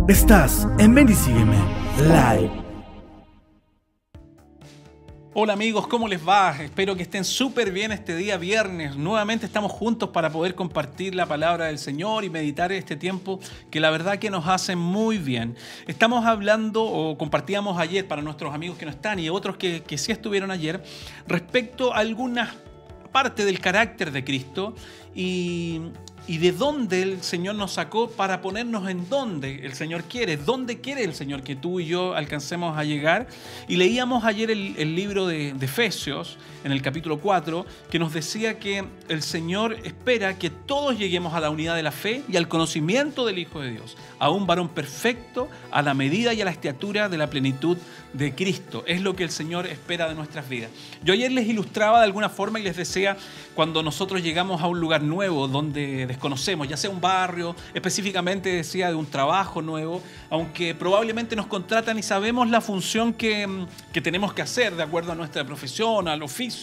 Estás en Ven y Sígueme Live. Hola amigos, ¿cómo les va? Espero que estén súper bien este día viernes. Nuevamente estamos juntos para poder compartir la palabra del Señor y meditar este tiempo que la verdad que nos hace muy bien. Estamos hablando o compartíamos ayer para nuestros amigos que no están y otros que sí estuvieron ayer respecto a algunas partes del carácter de Cristo y de dónde el Señor nos sacó para ponernos en dónde el Señor quiere, dónde quiere el Señor que tú y yo alcancemos a llegar. Y leíamos ayer el libro de Efesios, en el capítulo 4, que nos decía que el Señor espera que todos lleguemos a la unidad de la fe y al conocimiento del Hijo de Dios, a un varón perfecto, a la medida y a la estatura de la plenitud de Cristo. Es lo que el Señor espera de nuestras vidas. Yo ayer les ilustraba de alguna forma y les decía, cuando nosotros llegamos a un lugar nuevo donde desconocemos, ya sea un barrio, específicamente decía de un trabajo nuevo, aunque probablemente nos contratan y sabemos la función que tenemos que hacer de acuerdo a nuestra profesión, al oficio,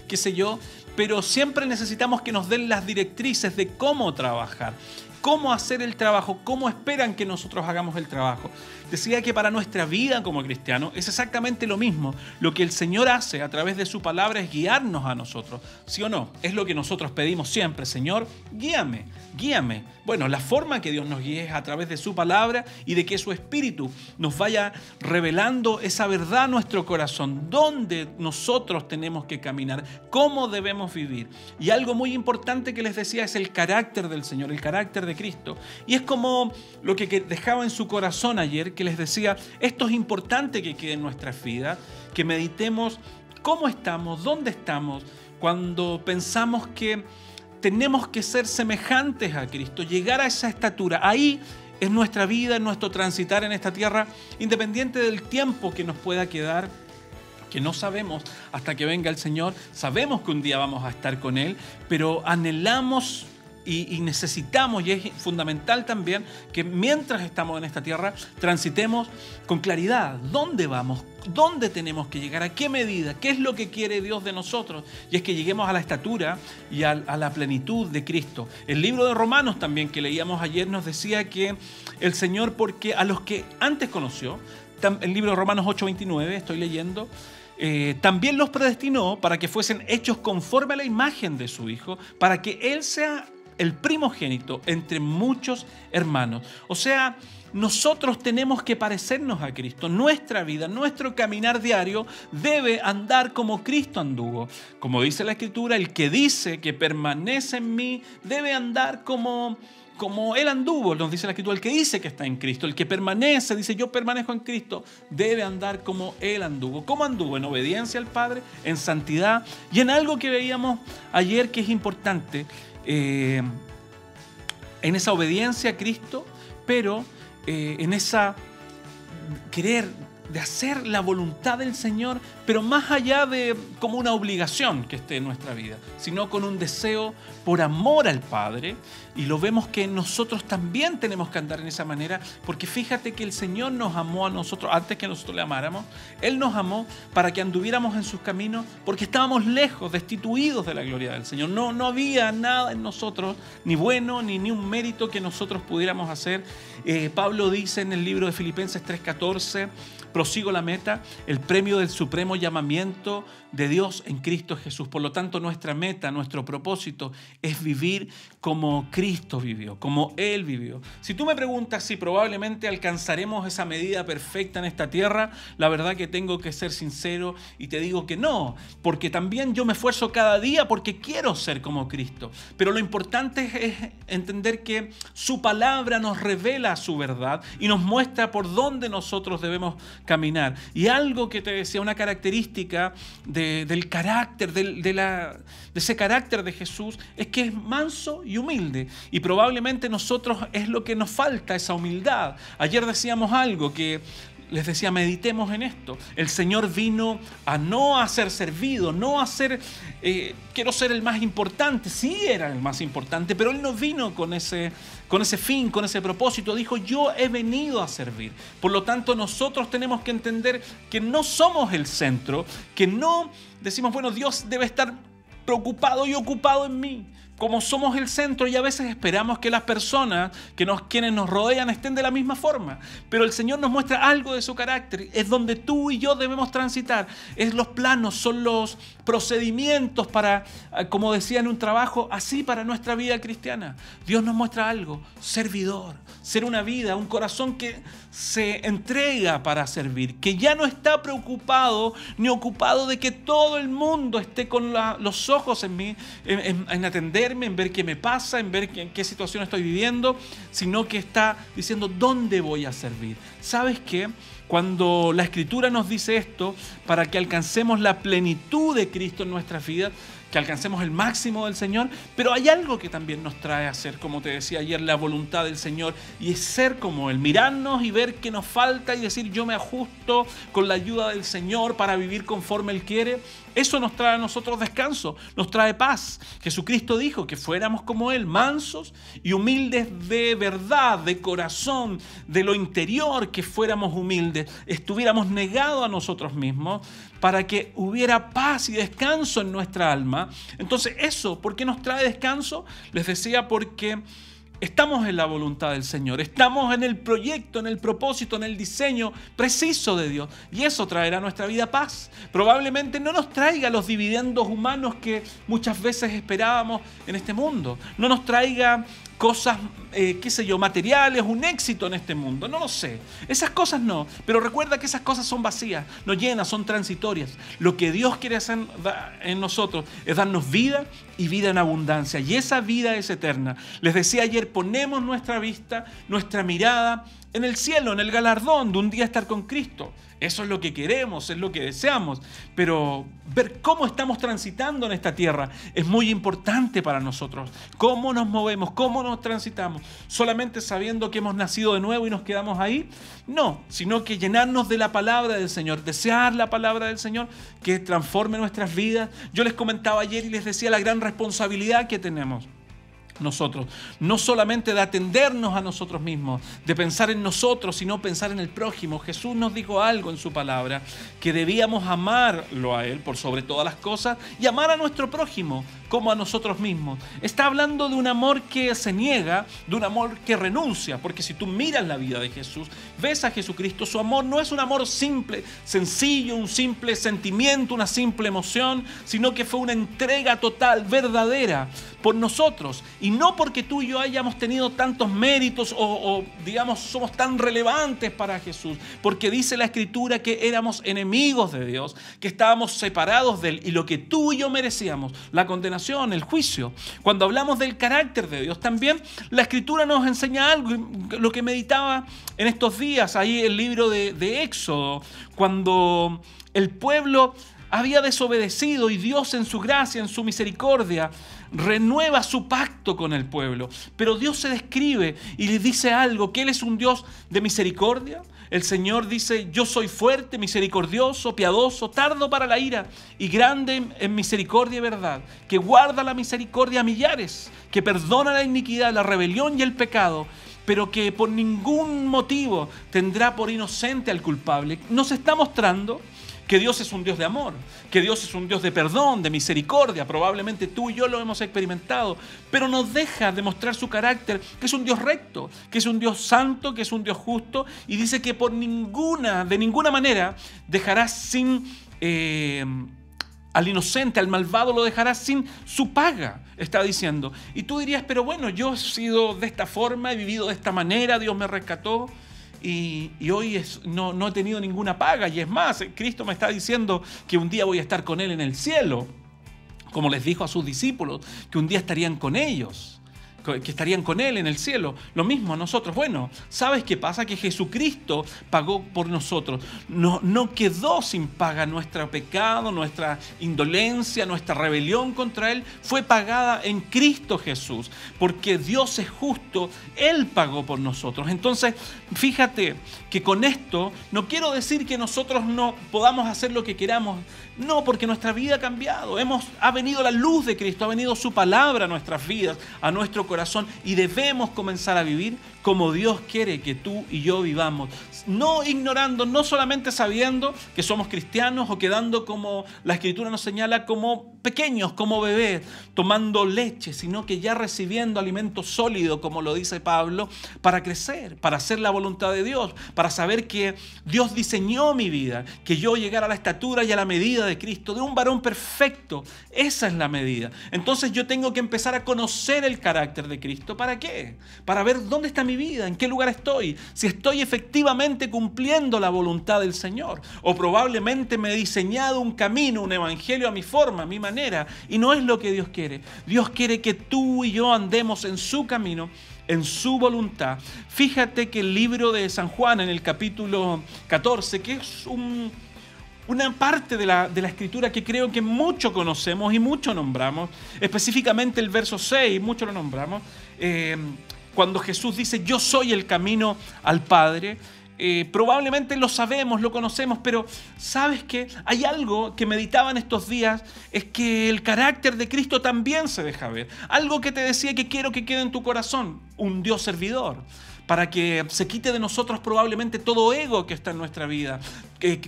qué sé yo, pero siempre necesitamos que nos den las directrices de cómo trabajar, cómo hacer el trabajo, cómo esperan que nosotros hagamos el trabajo. Decía que para nuestra vida como cristianos es exactamente lo mismo. Lo que el Señor hace a través de su palabra es guiarnos a nosotros. ¿Sí o no? Es lo que nosotros pedimos siempre. Señor, guíame, guíame. Bueno, la forma que Dios nos guíe es a través de su palabra y de que su Espíritu nos vaya revelando esa verdad a nuestro corazón. Dónde nosotros tenemos que caminar, cómo debemos vivir. Y algo muy importante que les decía es el carácter del Señor, el carácter de Cristo. Y es como lo que dejaba en su corazón ayer, que les decía, esto es importante que quede en nuestras vidas, que meditemos cómo estamos, dónde estamos, cuando pensamos que tenemos que ser semejantes a Cristo, llegar a esa estatura. Ahí es nuestra vida, es nuestro transitar en esta tierra, independiente del tiempo que nos pueda quedar, que no sabemos hasta que venga el Señor. Sabemos que un día vamos a estar con Él, pero anhelamos y necesitamos, y es fundamental también, que mientras estamos en esta tierra, transitemos con claridad. ¿Dónde vamos? ¿Dónde tenemos que llegar? ¿A qué medida? ¿Qué es lo que quiere Dios de nosotros? Y es que lleguemos a la estatura y a la plenitud de Cristo. El libro de Romanos también, que leíamos ayer, nos decía que el Señor, porque a los que antes conoció, el libro de Romanos 8:29, estoy leyendo, también los predestinó para que fuesen hechos conforme a la imagen de su Hijo, para que Él sea el primogénito entre muchos hermanos. O sea, nosotros tenemos que parecernos a Cristo. Nuestra vida, nuestro caminar diario debe andar como Cristo anduvo. Como dice la Escritura, el que dice que permanece en mí debe andar como Él anduvo. Nos dice la Escritura, el que dice que está en Cristo, el que permanece, dice yo permanezco en Cristo, debe andar como Él anduvo. ¿Cómo anduvo? En obediencia al Padre, en santidad y en algo que veíamos ayer que es importante, en esa obediencia a Cristo, pero en esa querer de hacer la voluntad del Señor, pero más allá de como una obligación que esté en nuestra vida, sino con un deseo por amor al Padre. Y lo vemos que nosotros también tenemos que andar en esa manera, porque fíjate que el Señor nos amó a nosotros antes que nosotros le amáramos. Él nos amó para que anduviéramos en sus caminos, porque estábamos lejos, destituidos de la gloria del Señor. No había nada en nosotros, ni bueno, ni un mérito que nosotros pudiéramos hacer. Pablo dice en el libro de Filipenses 3:14, prosigo la meta, el premio del supremo llamamiento de Dios en Cristo Jesús. Por lo tanto, nuestra meta, nuestro propósito es vivir como Cristo vivió, como Él vivió. Si tú me preguntas si probablemente alcanzaremos esa medida perfecta en esta tierra, la verdad que tengo que ser sincero y te digo que no, porque también yo me esfuerzo cada día porque quiero ser como Cristo. Pero lo importante es entender que su palabra nos revela su verdad y nos muestra por dónde nosotros debemos caminar. Y algo que te decía, una característica del carácter, de ese carácter de Jesús, es que es manso y humilde. Y probablemente nosotros es lo que nos falta, esa humildad. Ayer decíamos algo que les decía, meditemos en esto. El Señor vino a no a ser servido, no a ser, quiero ser el más importante. Sí era el más importante, pero Él no vino con ese fin, con ese propósito. Dijo, yo he venido a servir. Por lo tanto, nosotros tenemos que entender que no somos el centro, que no decimos, bueno, Dios debe estar preocupado y ocupado en mí. como somos el centro y a veces esperamos que las personas, quienes nos rodean estén de la misma forma. Pero el Señor nos muestra algo de su carácter. Es donde tú y yo debemos transitar. Es los planos, son los procedimientos para, como decía en un trabajo, así para nuestra vida cristiana. Dios nos muestra algo, servidor, ser una vida, un corazón que se entrega para servir, que ya no está preocupado ni ocupado de que todo el mundo esté con los ojos en mí, en atenderme, en ver qué me pasa, en ver en qué situación estoy viviendo, sino que está diciendo dónde voy a servir. ¿Sabes qué? Cuando la Escritura nos dice esto, para que alcancemos la plenitud de Cristo en nuestras vidas, que alcancemos el máximo del Señor, pero hay algo que también nos trae a ser, como te decía ayer, la voluntad del Señor, y es ser como Él, mirarnos y ver qué nos falta y decir yo me ajusto con la ayuda del Señor para vivir conforme Él quiere. Eso nos trae a nosotros descanso, nos trae paz. Jesucristo dijo que fuéramos como Él, mansos y humildes de verdad, de corazón, de lo interior, que fuéramos humildes, estuviéramos negados a nosotros mismos para que hubiera paz y descanso en nuestra alma. Entonces eso, ¿por qué nos trae descanso? Les decía, porque estamos en la voluntad del Señor, estamos en el proyecto, en el propósito, en el diseño preciso de Dios. Y eso traerá a nuestra vida paz. Probablemente no nos traiga los dividendos humanos que muchas veces esperábamos en este mundo. No nos traiga cosas, materiales, un éxito en este mundo. No lo sé. Esas cosas no. Pero recuerda que esas cosas son vacías, no llenas, son transitorias. Lo que Dios quiere hacer en nosotros es darnos vida y vida en abundancia. Y esa vida es eterna. Les decía ayer, ponemos nuestra vista, nuestra mirada en el cielo, en el galardón de un día estar con Cristo. Eso es lo que queremos, es lo que deseamos. Pero ver cómo estamos transitando en esta tierra es muy importante para nosotros. Cómo nos movemos, cómo nos transitamos. Solamente sabiendo que hemos nacido de nuevo y nos quedamos ahí. No, sino que llenarnos de la palabra del Señor, desear la palabra del Señor que transforme nuestras vidas. Yo les comentaba ayer y les decía la gran responsabilidad que tenemos nosotros, no solamente de atendernos a nosotros mismos, de pensar en nosotros, sino pensar en el prójimo. Jesús nos dijo algo en su palabra, que debíamos amarlo a Él por sobre todas las cosas y amar a nuestro prójimo como a nosotros mismos. Está hablando de un amor que se niega, de un amor que renuncia, porque si tú miras la vida de Jesús, ves a Jesucristo, su amor no es un amor simple, sencillo, un simple sentimiento, una simple emoción, sino que fue una entrega total, verdadera, por nosotros. Y no porque tú y yo hayamos tenido tantos méritos o digamos, somos tan relevantes para Jesús, porque dice la Escritura que éramos enemigos de Dios, que estábamos separados de Él, y lo que tú y yo merecíamos, la condenación, el juicio. Cuando hablamos del carácter de Dios, también la Escritura nos enseña algo, lo que meditaba en estos días, ahí el libro de Éxodo, cuando el pueblo había desobedecido y Dios en su gracia, en su misericordia, renueva su pacto con el pueblo. Pero Dios se describe y le dice algo, que Él es un Dios de misericordia. El Señor dice, yo soy fuerte, misericordioso, piadoso, tardo para la ira y grande en misericordia y verdad, que guarda la misericordia a millares, que perdona la iniquidad, la rebelión y el pecado, pero que por ningún motivo tendrá por inocente al culpable. Nos está mostrando que Dios es un Dios de amor, que Dios es un Dios de perdón, de misericordia. Probablemente tú y yo lo hemos experimentado, pero nos deja demostrar su carácter, que es un Dios recto, que es un Dios santo, que es un Dios justo, y dice que de ninguna manera dejará sin al inocente, al malvado lo dejará sin su paga, está diciendo. Y tú dirías, pero bueno, yo he sido de esta forma, he vivido de esta manera, Dios me rescató. Y hoy no he tenido ninguna paga. Y es más, Cristo me está diciendo que un día voy a estar con Él en el cielo, como les dijo a sus discípulos, que un día estarían con ellos, que estarían con Él en el cielo. Lo mismo a nosotros. Bueno, ¿sabes qué pasa? Que Jesucristo pagó por nosotros. No quedó sin paga nuestro pecado, nuestra indolencia, nuestra rebelión contra Él. Fue pagada en Cristo Jesús. Porque Dios es justo, Él pagó por nosotros. Entonces, fíjate que con esto no quiero decir que nosotros no podamos hacer lo que queramos. No, porque nuestra vida ha cambiado. Ha venido la luz de Cristo, ha venido su palabra a nuestras vidas, a nuestro corazón. corazón y debemos comenzar a vivir como Dios quiere que tú y yo vivamos. No ignorando, no solamente sabiendo que somos cristianos o quedando como la Escritura nos señala como pequeños, como bebés, tomando leche, sino que ya recibiendo alimento sólido, como lo dice Pablo, para crecer, para hacer la voluntad de Dios, para saber que Dios diseñó mi vida, que yo llegara a la estatura y a la medida de Cristo, de un varón perfecto. Esa es la medida. Entonces yo tengo que empezar a conocer el carácter de Cristo. ¿Para qué? Para ver dónde está mi vida, en qué lugar estoy, si estoy efectivamente cumpliendo la voluntad del Señor, o probablemente me he diseñado un camino, un evangelio a mi forma, a mi manera, y no es lo que Dios quiere. Dios quiere que tú y yo andemos en su camino, en su voluntad. Fíjate que el libro de San Juan, en el capítulo 14, que es una parte de la Escritura que creo que mucho conocemos y mucho nombramos, específicamente el verso 6, mucho lo nombramos, cuando Jesús dice, yo soy el camino al Padre. Probablemente lo sabemos, lo conocemos, pero ¿sabes qué? Hay algo que meditaba en estos días, es que el carácter de Cristo también se deja ver. Algo que te decía que quiero que quede en tu corazón, un Dios servidor, para que se quite de nosotros probablemente todo ego que está en nuestra vida,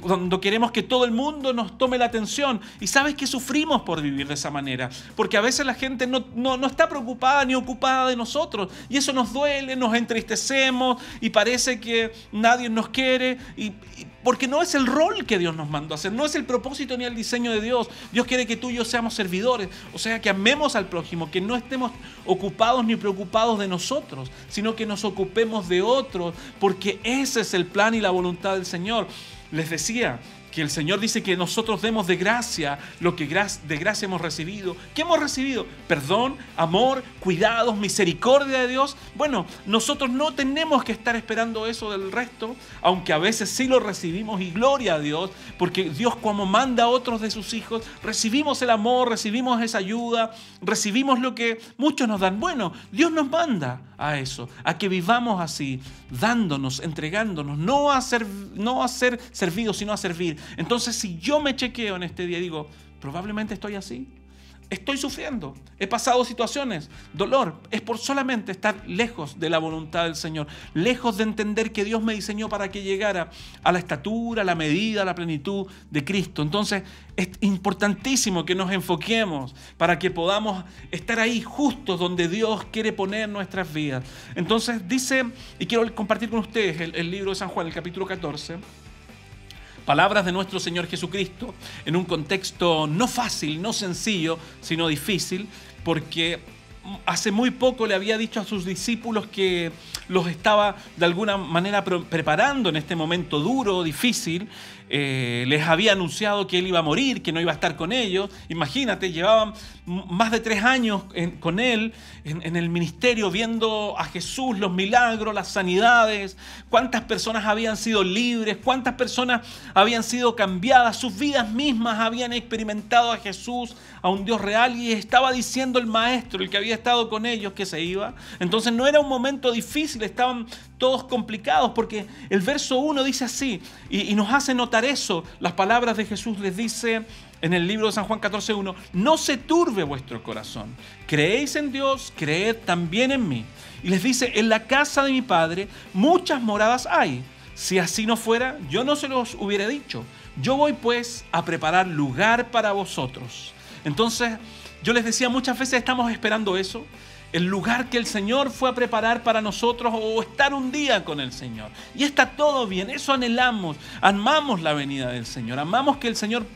cuando queremos que todo el mundo nos tome la atención. Y sabes que sufrimos por vivir de esa manera, porque a veces la gente no está preocupada ni ocupada de nosotros, y eso nos duele, nos entristecemos y parece que nadie nos quiere, porque no es el rol que Dios nos mandó a hacer, no es el propósito ni el diseño de Dios. Dios quiere que tú y yo seamos servidores, o sea, que amemos al prójimo, que no estemos ocupados ni preocupados de nosotros, sino que nos ocupemos de otros, porque ese es el plan y la voluntad del Señor. Les decía que el Señor dice que nosotros demos de gracia lo que de gracia hemos recibido. ¿Qué hemos recibido? Perdón, amor, cuidados, misericordia de Dios. Bueno, nosotros no tenemos que estar esperando eso del resto, aunque a veces sí lo recibimos, y gloria a Dios, porque Dios, como manda a otros de sus hijos, recibimos el amor, recibimos esa ayuda, recibimos lo que muchos nos dan. Bueno, Dios nos manda a eso, a que vivamos así, dándonos, entregándonos, no a ser servidos, sino a servir. Entonces, si yo me chequeo en este día y digo, probablemente estoy así, estoy sufriendo, he pasado situaciones, dolor, es por solamente estar lejos de la voluntad del Señor, lejos de entender que Dios me diseñó para que llegara a la estatura, a la medida, a la plenitud de Cristo. Entonces, es importantísimo que nos enfoquemos para que podamos estar ahí justos donde Dios quiere poner nuestras vidas. Entonces dice, y quiero compartir con ustedes el libro de San Juan, el capítulo 14, palabras de nuestro Señor Jesucristo, en un contexto no fácil, no sencillo, sino difícil, porque hace muy poco le había dicho a sus discípulos que los estaba de alguna manera preparando en este momento duro, difícil. Les había anunciado que Él iba a morir, que no iba a estar con ellos. Imagínate, llevaban más de 3 años con Él en el ministerio, viendo a Jesús, los milagros, las sanidades, cuántas personas habían sido libres, cuántas personas habían sido cambiadas, sus vidas mismas habían experimentado a Jesús, a un Dios real, y estaba diciendo el maestro, el que había estado con ellos, que se iba. Entonces no era un momento difícil, estaban todos complicados, porque el verso 1 dice así, y nos hace notar eso. Las palabras de Jesús les dice en el libro de San Juan 14:1, no se turbe vuestro corazón, creéis en Dios, creed también en mí. Y les dice, en la casa de mi Padre muchas moradas hay, si así no fuera, yo no se los hubiera dicho. Yo voy pues a preparar lugar para vosotros. Entonces, yo les decía, muchas veces estamos esperando eso, el lugar que el Señor fue a preparar para nosotros, o estar un día con el Señor. Y está todo bien, eso anhelamos, amamos la venida del Señor, amamos que el Señor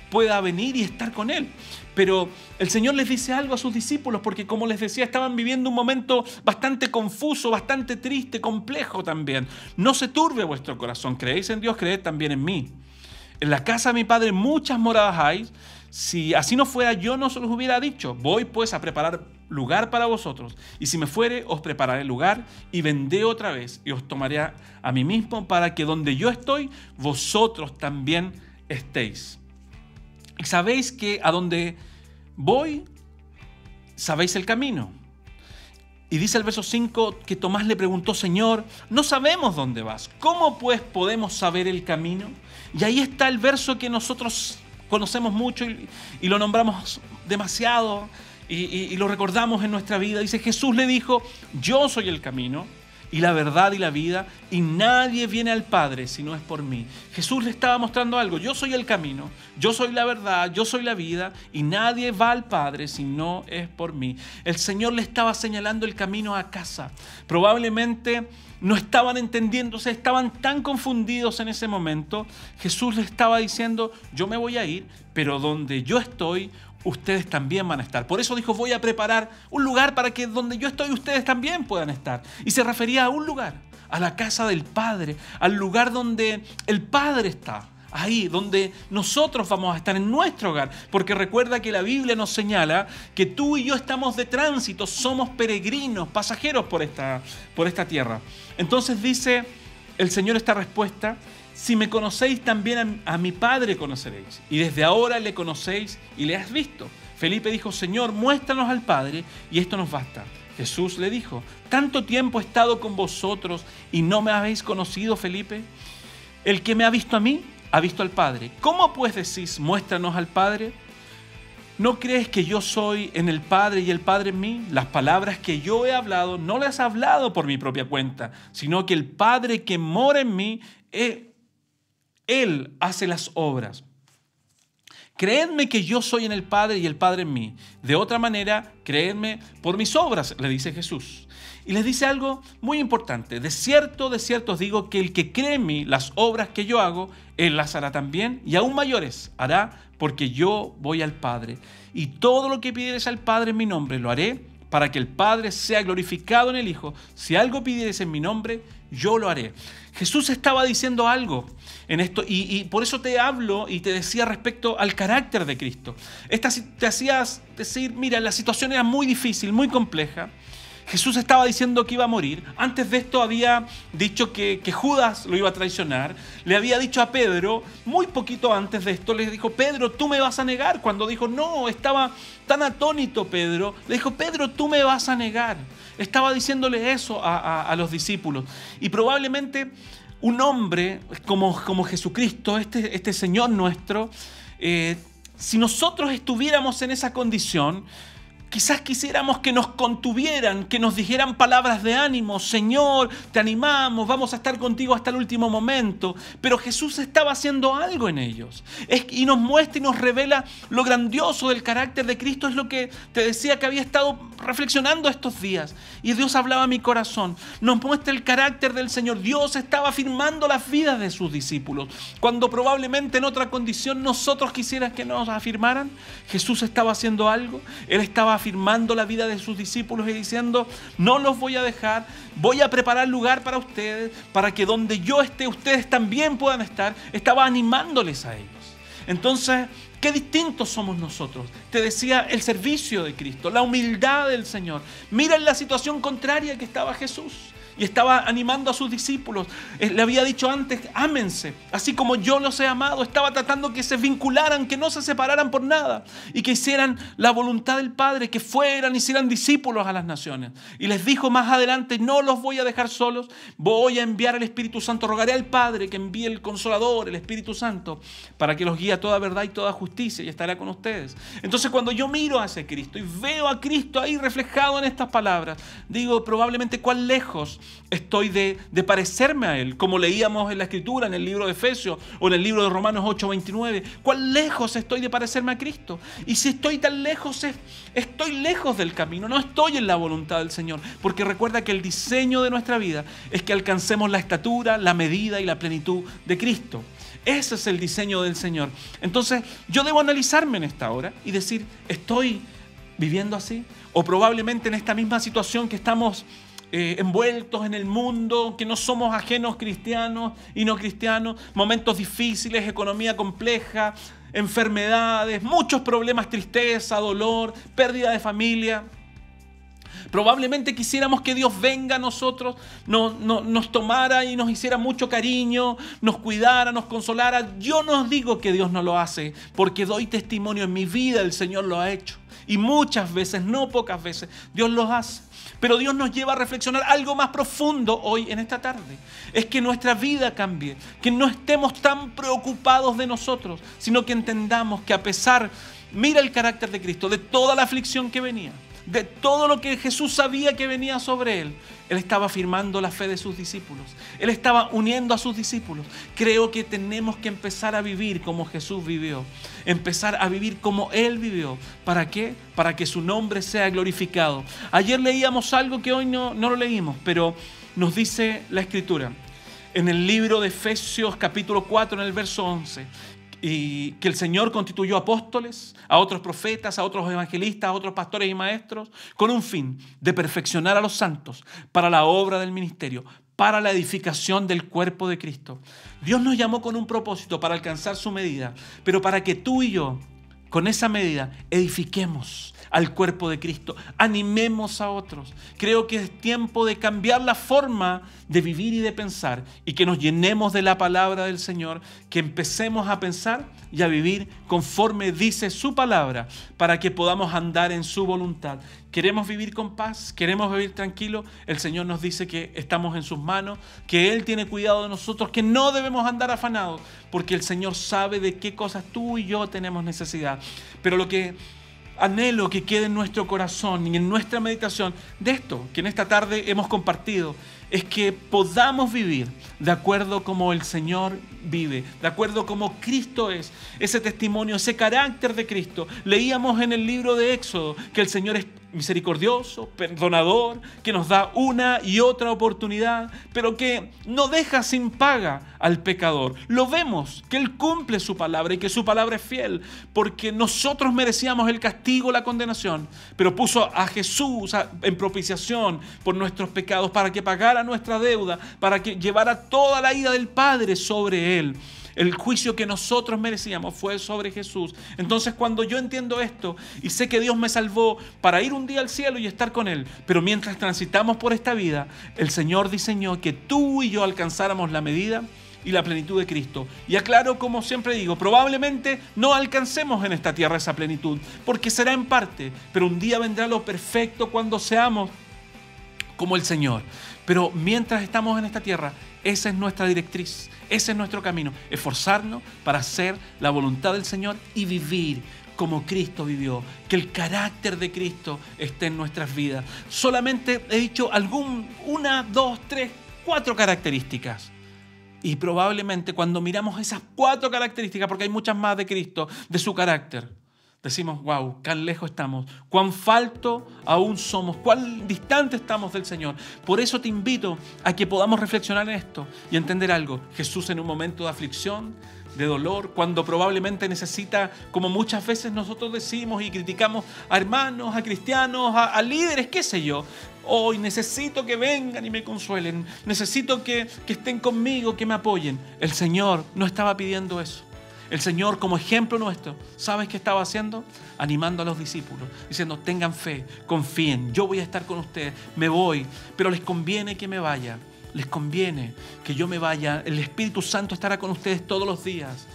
pueda venir y estar con Él. Pero el Señor les dice algo a sus discípulos, porque como les decía, estaban viviendo un momento bastante confuso, bastante triste, complejo también. No se turbe vuestro corazón, creéis en Dios, creed también en mí. En la casa de mi Padre muchas moradas hay, si así no fuera, yo no se los hubiera dicho. Voy pues a preparar lugar para vosotros, y si me fuere, os prepararé lugar, y vendré otra vez, y os tomaré a mí mismo, para que donde yo estoy, vosotros también estéis. Y sabéis que a donde voy, sabéis el camino. Y dice el verso 5 que Tomás le preguntó, Señor, no sabemos dónde vas, ¿cómo pues podemos saber el camino? Y ahí está el verso que nosotros conocemos mucho y lo nombramos demasiado, y lo recordamos en nuestra vida. Dice, Jesús le dijo, yo soy el camino y la verdad y la vida, y nadie viene al Padre si no es por mí. Jesús le estaba mostrando algo. Yo soy el camino, yo soy la verdad, yo soy la vida, y nadie va al Padre si no es por mí. El Señor le estaba señalando el camino a casa. Probablemente no estaban entendiéndose, estaban tan confundidos en ese momento. Jesús le estaba diciendo, yo me voy a ir, pero donde yo estoy, ustedes también van a estar. Por eso dijo, voy a preparar un lugar para que donde yo estoy, ustedes también puedan estar. Y se refería a un lugar, a la casa del Padre, al lugar donde el Padre está. Ahí, donde nosotros vamos a estar, en nuestro hogar. Porque recuerda que la Biblia nos señala que tú y yo estamos de tránsito, somos peregrinos, pasajeros por esta tierra. Entonces dice el Señor esta respuesta, si me conocéis también a mi Padre conoceréis. Y desde ahora le conocéis y le has visto. Felipe dijo, Señor, muéstranos al Padre y esto nos basta. Jesús le dijo, ¿tanto tiempo he estado con vosotros y no me habéis conocido, Felipe? El que me ha visto a mí, ha visto al Padre. ¿Cómo pues decís, muéstranos al Padre? ¿No crees que yo soy en el Padre y el Padre en mí? Las palabras que yo he hablado, no las he hablado por mi propia cuenta, sino que el Padre que mora en mí, Él hace las obras. Creedme que yo soy en el Padre y el Padre en mí. De otra manera, creedme por mis obras, le dice Jesús. Y les dice algo muy importante. De cierto os digo que el que cree en mí, las obras que yo hago, Él las hará también, y aún mayores hará, porque yo voy al Padre. Y todo lo que pidieres al Padre en mi nombre, lo haré, para que el Padre sea glorificado en el Hijo. Si algo pidieres en mi nombre, yo lo haré. Jesús estaba diciendo algo en esto, y por eso te hablo y te decía respecto al carácter de Cristo. Te hacías decir, mira, la situación era muy difícil, muy compleja. Jesús estaba diciendo que iba a morir. Antes de esto había dicho que Judas lo iba a traicionar. Le había dicho a Pedro, muy poquito antes de esto, le dijo, Pedro, tú me vas a negar. Cuando dijo, no, estaba tan atónito Pedro, le dijo, Pedro, tú me vas a negar. Estaba diciéndole eso a los discípulos. Y probablemente un hombre como Jesucristo, este Señor nuestro, si nosotros estuviéramos en esa condición, quizás quisiéramos que nos contuvieran, que nos dijeran palabras de ánimo. Señor, te animamos, vamos a estar contigo hasta el último momento. Pero Jesús estaba haciendo algo en ellos. Y nos muestra y nos revela lo grandioso del carácter de Cristo. Es lo que te decía que había estado reflexionando estos días. Y Dios hablaba a mi corazón. Nos muestra el carácter del Señor. Dios estaba afirmando las vidas de sus discípulos. Cuando probablemente en otra condición nosotros quisiéramos que nos afirmaran, Jesús estaba haciendo algo. Él estaba afirmando la vida de sus discípulos y diciendo, no los voy a dejar, voy a preparar lugar para ustedes, para que donde yo esté, ustedes también puedan estar. Estaba animándoles a ellos. Entonces, qué distintos somos nosotros. Te decía, el servicio de Cristo, la humildad del Señor. Mira la situación contraria que estaba Jesús. Y estaba animando a sus discípulos. Le había dicho antes, ámense, así como yo los he amado. Estaba tratando que se vincularan, que no se separaran por nada. Y que hicieran la voluntad del Padre, que fueran, hicieran discípulos a las naciones. Y les dijo más adelante, no los voy a dejar solos. Voy a enviar el Espíritu Santo. Rogaré al Padre que envíe el Consolador, el Espíritu Santo, para que los guíe a toda verdad y toda justicia, y estará con ustedes. Entonces, cuando yo miro a ese Cristo y veo a Cristo ahí reflejado en estas palabras, digo, probablemente cuán lejos estoy de parecerme a Él, como leíamos en la Escritura, en el libro de Efesios o en el libro de Romanos 8:29. ¿Cuán lejos estoy de parecerme a Cristo? Y si estoy tan lejos, estoy lejos del camino, no estoy en la voluntad del Señor. Porque recuerda que el diseño de nuestra vida es que alcancemos la estatura, la medida y la plenitud de Cristo. Ese es el diseño del Señor. Entonces, yo debo analizarme en esta hora y decir, ¿estoy viviendo así? O probablemente en esta misma situación que estamos envueltos en el mundo, que no somos ajenos cristianos y no cristianos, momentos difíciles, economía compleja, enfermedades, muchos problemas, tristeza, dolor, pérdida de familia. Probablemente quisiéramos que Dios venga a nosotros, nos tomara y nos hiciera mucho cariño, nos cuidara, nos consolara. Yo no digo que Dios no lo hace, porque doy testimonio en mi vida, el Señor lo ha hecho. Y muchas veces, no pocas veces, Dios lo hace. Pero Dios nos lleva a reflexionar algo más profundo hoy en esta tarde. Es que nuestra vida cambie, que no estemos tan preocupados de nosotros, sino que entendamos que a pesar Mira el carácter de Cristo, de toda la aflicción que venía, de todo lo que Jesús sabía que venía sobre Él. Él estaba afirmando la fe de sus discípulos. Él estaba uniendo a sus discípulos. Creo que tenemos que empezar a vivir como Jesús vivió. Empezar a vivir como Él vivió. ¿Para qué? Para que su nombre sea glorificado. Ayer leíamos algo que hoy no lo leímos, pero nos dice la Escritura. En el libro de Efesios capítulo 4, en el verso 11, y que el Señor constituyó apóstoles, a otros profetas, a otros evangelistas, a otros pastores y maestros, con un fin de perfeccionar a los santos para la obra del ministerio, para la edificación del cuerpo de Cristo. Dios nos llamó con un propósito para alcanzar su medida, pero para que tú y yo, con esa medida, edifiquemos al cuerpo de Cristo, animemos a otros. Creo que es tiempo de cambiar la forma de vivir y de pensar y que nos llenemos de la palabra del Señor, que empecemos a pensar y a vivir conforme dice su palabra para que podamos andar en su voluntad. ¿Queremos vivir con paz? ¿Queremos vivir tranquilo? El Señor nos dice que estamos en sus manos, que Él tiene cuidado de nosotros, que no debemos andar afanados porque el Señor sabe de qué cosas tú y yo tenemos necesidad. Pero lo que anhelo que quede en nuestro corazón y en nuestra meditación de esto que en esta tarde hemos compartido es que podamos vivir de acuerdo como el Señor vive, de acuerdo como Cristo es, ese testimonio, ese carácter de Cristo. Leíamos en el libro de Éxodo que el Señor es misericordioso, perdonador, que nos da una y otra oportunidad, pero que no deja sin paga al pecador. Lo vemos, que Él cumple su palabra y que su palabra es fiel, porque nosotros merecíamos el castigo, la condenación, pero puso a Jesús en propiciación por nuestros pecados para que pagara nuestra deuda, para que llevara toda la ira del Padre sobre Él. El juicio que nosotros merecíamos fue sobre Jesús. Entonces, cuando yo entiendo esto y sé que Dios me salvó para ir un día al cielo y estar con Él, pero mientras transitamos por esta vida, el Señor diseñó que tú y yo alcanzáramos la medida y la plenitud de Cristo. Y aclaro, como siempre digo, probablemente no alcancemos en esta tierra esa plenitud, porque será en parte, pero un día vendrá lo perfecto cuando seamos como el Señor. Pero mientras estamos en esta tierra, esa es nuestra directriz, ese es nuestro camino, esforzarnos para hacer la voluntad del Señor y vivir como Cristo vivió, que el carácter de Cristo esté en nuestras vidas. Solamente he dicho una, dos, tres, cuatro características. Y probablemente cuando miramos esas cuatro características, porque hay muchas más de Cristo, de su carácter, decimos, wow, cuán lejos estamos, cuán falto aún somos, cuán distante estamos del Señor. Por eso te invito a que podamos reflexionar en esto y entender algo. Jesús en un momento de aflicción, de dolor, cuando probablemente necesita, como muchas veces nosotros decimos y criticamos a hermanos, a cristianos, a líderes, qué sé yo. Hoy necesito que vengan y me consuelen, necesito que estén conmigo, que me apoyen. El Señor no estaba pidiendo eso. El Señor, como ejemplo nuestro, ¿sabes qué estaba haciendo? Animando a los discípulos, diciendo, tengan fe, confíen, yo voy a estar con ustedes, me voy, pero les conviene que me vaya, les conviene que yo me vaya, el Espíritu Santo estará con ustedes todos los días.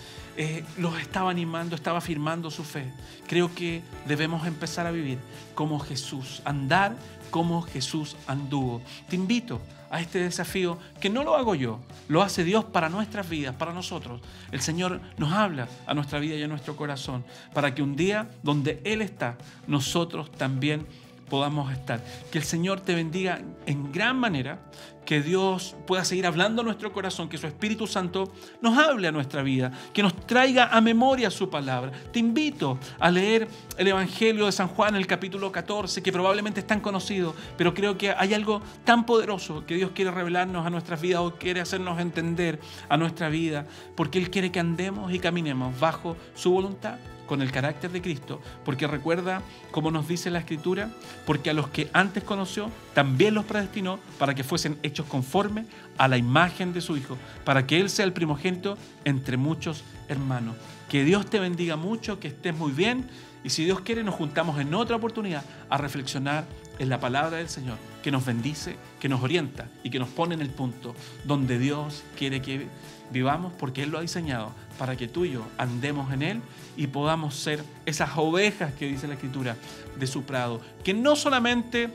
Los estaba animando, estaba afirmando su fe. Creo que debemos empezar a vivir como Jesús, andar como Jesús anduvo. Te invito a este desafío que no lo hago yo, lo hace Dios para nuestras vidas, para nosotros. El Señor nos habla a nuestra vida y a nuestro corazón para que un día donde Él está, nosotros también podamos estar. Que el Señor te bendiga en gran manera, que Dios pueda seguir hablando a nuestro corazón, que su Espíritu Santo nos hable a nuestra vida, que nos traiga a memoria su palabra. Te invito a leer el Evangelio de San Juan, el capítulo 14, que probablemente es tan conocido, pero creo que hay algo tan poderoso que Dios quiere revelarnos a nuestras vidas o quiere hacernos entender a nuestra vida, porque Él quiere que andemos y caminemos bajo su voluntad, con el carácter de Cristo, porque recuerda, como nos dice la Escritura, porque a los que antes conoció, también los predestinó para que fuesen hechos conforme a la imagen de su Hijo, para que Él sea el primogénito entre muchos hermanos. Que Dios te bendiga mucho, que estés muy bien, y si Dios quiere nos juntamos en otra oportunidad a reflexionar en la palabra del Señor, que nos bendice, que nos orienta y que nos pone en el punto donde Dios quiere que vivamos, porque Él lo ha diseñado para que tú y yo andemos en Él y podamos ser esas ovejas que dice la Escritura de su prado, que no solamente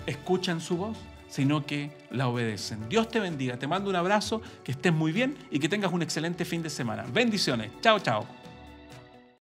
escuchan su voz, sino que la obedecen. Dios te bendiga, te mando un abrazo, que estés muy bien y que tengas un excelente fin de semana. Bendiciones. Chao, chao.